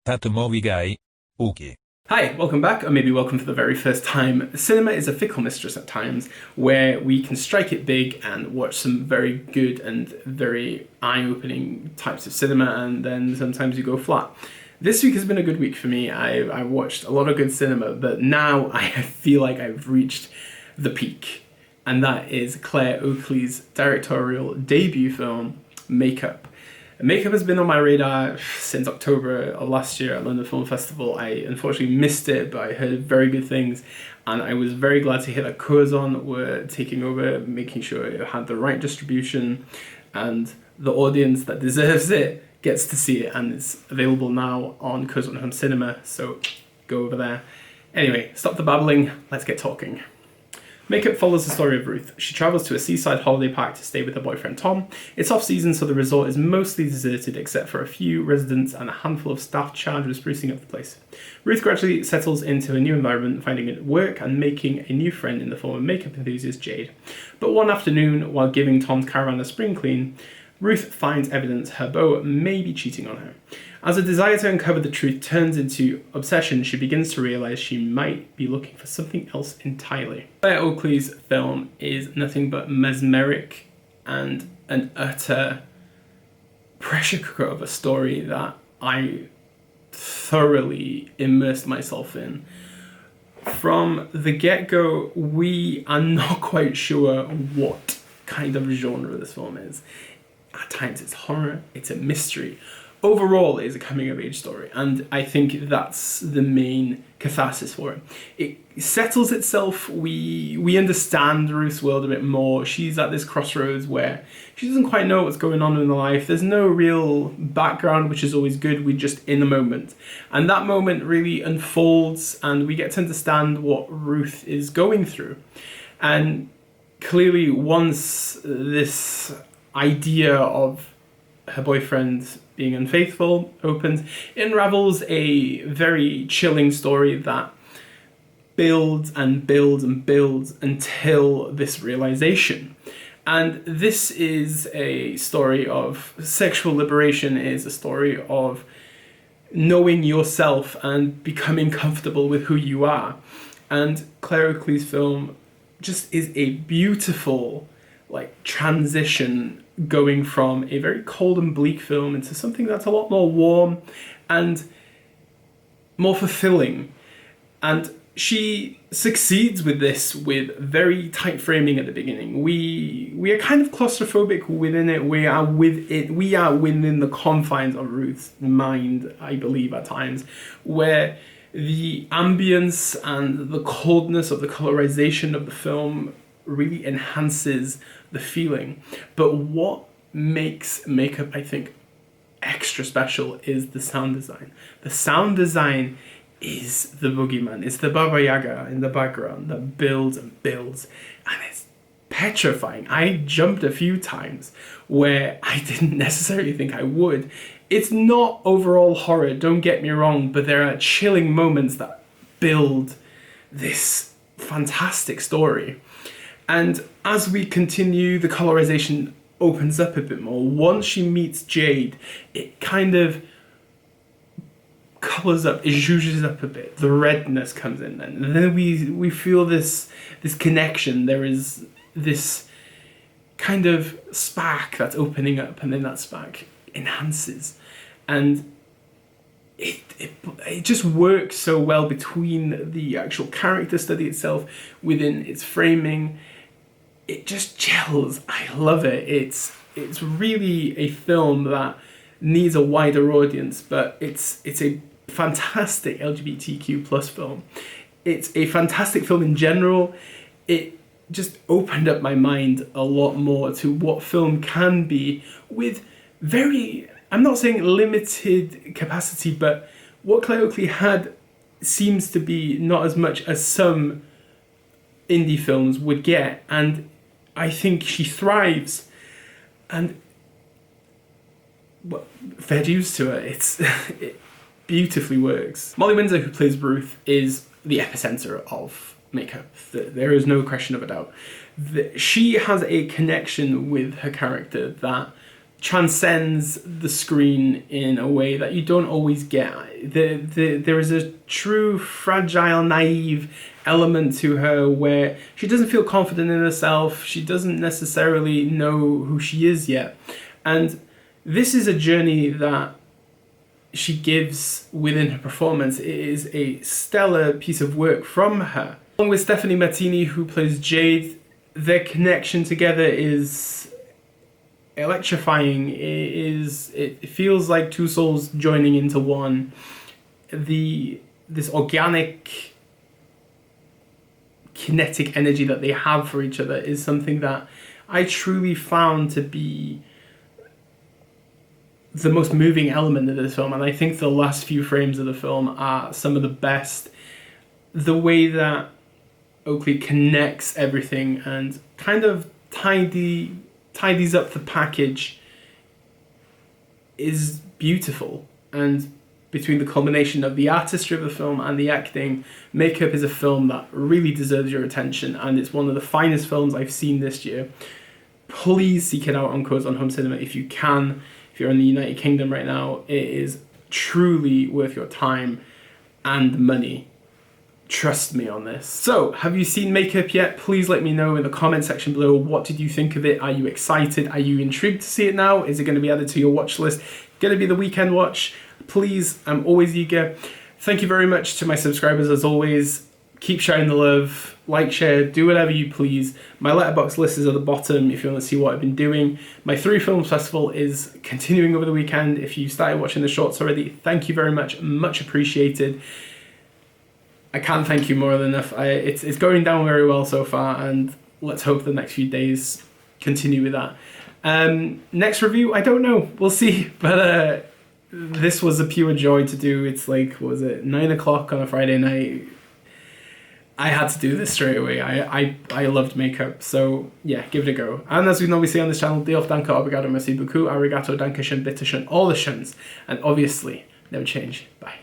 thatmovieguyUK. Hi, welcome back, or maybe welcome for the very first time. Cinema is a fickle mistress at times, where we can strike it big and watch some very good and very eye-opening types of cinema, and then sometimes you go flat. This week has been a good week for me. I watched a lot of good cinema, but now I feel like I've reached the peak, and that is Claire Oakley's directorial debut film, Makeup. Makeup has been on my radar since October of last year at London Film Festival. I unfortunately missed it, but I heard very good things, and I was very glad to hear that Curzon were taking over, making sure it had the right distribution, and the audience that deserves it gets to see it, and it's available now on Curzon Home Cinema, so go over there. Anyway, stop the babbling, let's get talking. Makeup follows the story of Ruth. She travels to a seaside holiday park to stay with her boyfriend Tom. It's off-season, so the resort is mostly deserted except for a few residents and a handful of staff charged with sprucing up the place. Ruth gradually settles into a new environment, finding it work and making a new friend in the form of makeup enthusiast Jade. But one afternoon, while giving Tom's caravan a spring clean, Ruth finds evidence her beau may be cheating on her. As a desire to uncover the truth turns into obsession, she begins to realise she might be looking for something else entirely. Claire Oakley's film is nothing but mesmeric and an utter pressure cooker of a story that I thoroughly immersed myself in. From the get-go, we are not quite sure what kind of genre this film is. At times it's horror, it's a mystery. Overall, it is a coming-of-age story, and I think that's the main catharsis for it. It settles itself, we understand Ruth's world a bit more. She's at this crossroads where she doesn't quite know what's going on in her life. There's no real background, which is always good, we're just in the moment. And that moment really unfolds, and we get to understand what Ruth is going through. And clearly, once this idea of her boyfriend being unfaithful opens, it unravels a very chilling story that builds and builds and builds until this realization. And this is a story of sexual liberation, it is a story of knowing yourself and becoming comfortable with who you are. And Claire Oakley's film just is a beautiful transition, going from a very cold and bleak film into something that's a lot more warm and more fulfilling. And she succeeds with this with very tight framing at the beginning. We are kind of claustrophobic within it. We are within the confines of Ruth's mind, I believe, at times, where the ambience and the coldness of the colorization of the film really enhances the feeling. But what makes Makeup, I think, extra special is the sound design. The sound design is the boogeyman. It's the Baba Yaga in the background that builds and builds, and it's petrifying. I jumped a few times where I didn't necessarily think I would. It's not overall horror, don't get me wrong, but there are chilling moments that build this fantastic story. And as we continue, the colorization opens up a bit more. Once she meets Jade, it kind of colors up, it zhuzhes up a bit. The redness comes in then. And then we feel this connection. There is this kind of spark that's opening up, and then that spark enhances. And it just works so well between the actual character study itself, within its framing. It just gels. I love it. It's really a film that needs a wider audience, but it's a fantastic LGBTQ plus film. It's a fantastic film in general. It just opened up my mind a lot more to what film can be with very, I'm not saying limited capacity, but what Claire Oakley had seems to be not as much as some indie films would get, and I think she thrives, and well, fair dues to her. It beautifully works. Molly Windsor, who plays Ruth, is the epicenter of Makeup. There is no question of a doubt. She has a connection with her character that transcends the screen in a way that you don't always get. There is a true fragile, naive element to her where she doesn't feel confident in herself. She doesn't necessarily know who she is yet. And this is a journey that she gives within her performance. It is a stellar piece of work from her. Along with Stephanie Martini, who plays Jade, their connection together is electrifying. It feels like two souls joining into one. This organic, kinetic energy that they have for each other is something that I truly found to be the most moving element of this film, and I think the last few frames of the film are some of the best. The way that Oakley connects everything and kind of tidies up the package is beautiful. And between the combination of the artistry of the film and the acting, Makeup is a film that really deserves your attention, and it's one of the finest films I've seen this year. Please seek it out on Codes on Home Cinema if you can. If you're in the United Kingdom right now, it is truly worth your time and money. Trust me on this. So, have you seen Makeup yet? Please let me know in the comment section below. What did you think of it? Are you excited? Are you intrigued to see it now? Is it going to be added to your watch list? Going to be the weekend watch? Please, I'm always eager. Thank you very much to my subscribers as always. Keep sharing the love, like, share, do whatever you please. My Letterboxd list is at the bottom if you want to see what I've been doing. My 3 Films Festival is continuing over the weekend. If you started watching the shorts already, thank you very much. Much appreciated. I can't thank you more than enough. It's going down very well so far, and let's hope the next few days continue with that. Next review, I don't know. We'll see. But this was a pure joy to do. It's like, what was it, 9 o'clock on a Friday night? I had to do this straight away. I loved Makeup, so yeah, give it a go. And as we normally say on this channel, Diolch, danke, obrigado, merci beaucoup, arigato, danke schön, bitte schön, all the shuns, and obviously, never change. Bye.